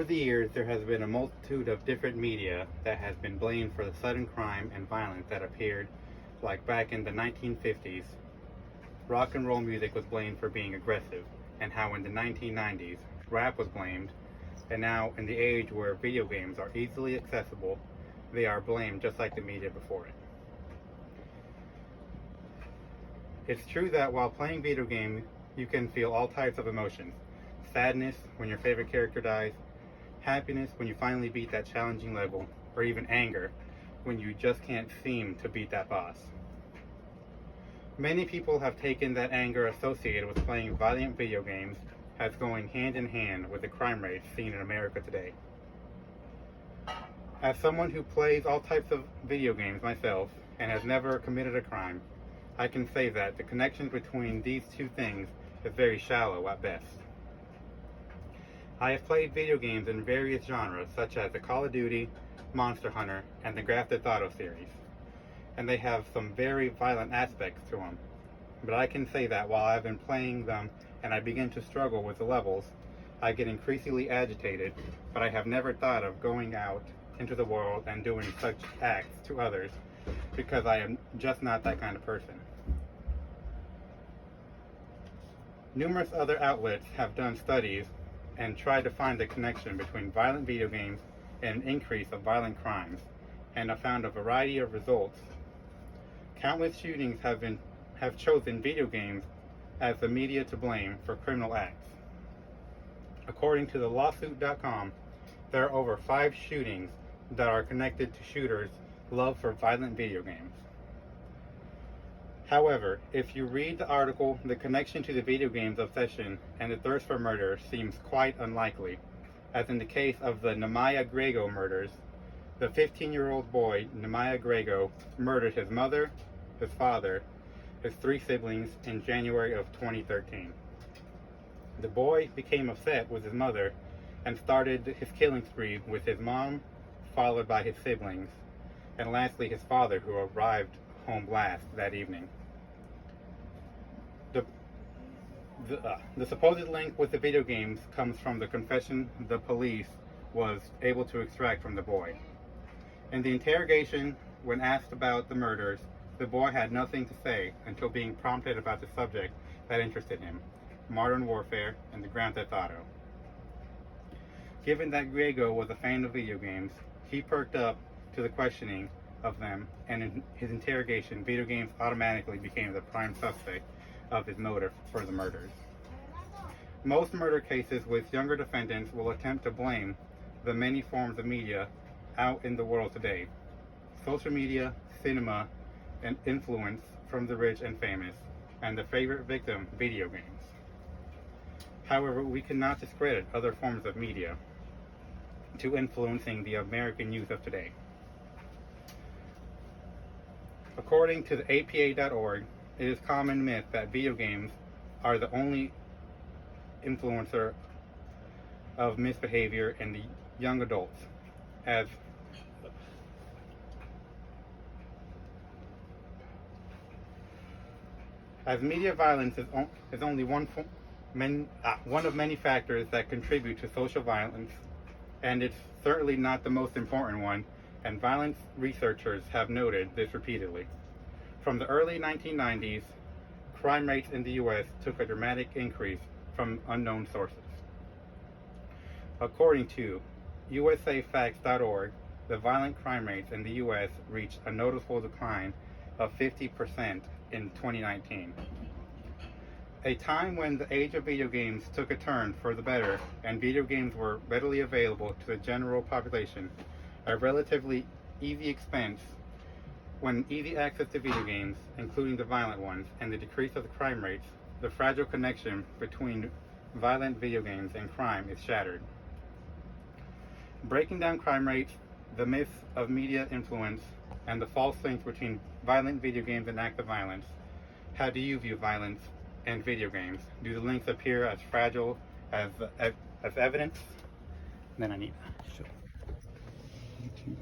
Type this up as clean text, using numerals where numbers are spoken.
Over the years, there has been a multitude of different media that has been blamed for the sudden crime and violence that appeared, like back in the 1950s. Rock and roll music was blamed for being aggressive, and how in the 1990s, rap was blamed, and now in the age where video games are easily accessible, they are blamed just like the media before it. It's true that while playing video games, you can feel all types of emotions. Sadness when your favorite character dies, happiness when you finally beat that challenging level, or even anger when you just can't seem to beat that boss. Many people have taken that anger associated with playing violent video games as going hand in hand with the crime rates seen in America today. As someone who plays all types of video games myself and has never committed a crime, I can say that the connection between these two things is very shallow at best. I have played video games in various genres such as the Call of Duty, Monster Hunter, and the Grand Theft Auto series, and they have some very violent aspects to them. But I can say that while I've been playing them and I begin to struggle with the levels, I get increasingly agitated, but I have never thought of going out into the world and doing such acts to others because I am just not that kind of person. Numerous other outlets have done studies and tried to find the connection between violent video games and an increase of violent crimes, and have found a variety of results. Countless shootings have chosen video games as the media to blame for criminal acts. According to the lawsuit.com, there are over 5 shootings that are connected to shooters' love for violent video games. However, if you read the article, the connection to the video games obsession and the thirst for murder seems quite unlikely, as in the case of the Nehemiah Grego murders. The 15-year-old boy, Nehemiah Grego, murdered his mother, his father, his 3 siblings in January of 2013. The boy became upset with his mother and started his killing spree with his mom, followed by his siblings, and lastly his father, who arrived home last that evening. The supposed link with the video games comes from the confession the police was able to extract from the boy. In the interrogation, when asked about the murders, the boy had nothing to say until being prompted about the subject that interested him, modern warfare and the Grand Theft Auto. Given that Grego was a fan of video games, he perked up to the questioning of them, and in his interrogation, video games automatically became the prime suspect of his motive for the murders. Most murder cases with younger defendants will attempt to blame the many forms of media out in the world today. Social media, cinema, and influence from the rich and famous, and the favorite victim, video games. However, we cannot discredit other forms of media to influencing the American youth of today. According to the APA.org, it is common myth that video games are the only influencer of misbehavior in the young adults, as media violence is only one of many factors that contribute to social violence, and it's certainly not the most important one, and violence researchers have noted this repeatedly. From the early 1990s, crime rates in the U.S. took a dramatic increase from unknown sources. According to usafacts.org, the violent crime rates in the U.S. reached a noticeable decline of 50% in 2019. A time when the age of video games took a turn for the better and video games were readily available to the general population, a relatively easy expense. When easy access to video games, including the violent ones, and the decrease of the crime rates, the fragile connection between violent video games and crime is shattered. Breaking down crime rates, the myths of media influence, and the false links between violent video games and acts of violence. How do you view violence and video games? Do the links appear as fragile as evidence? Then I need to show YouTube.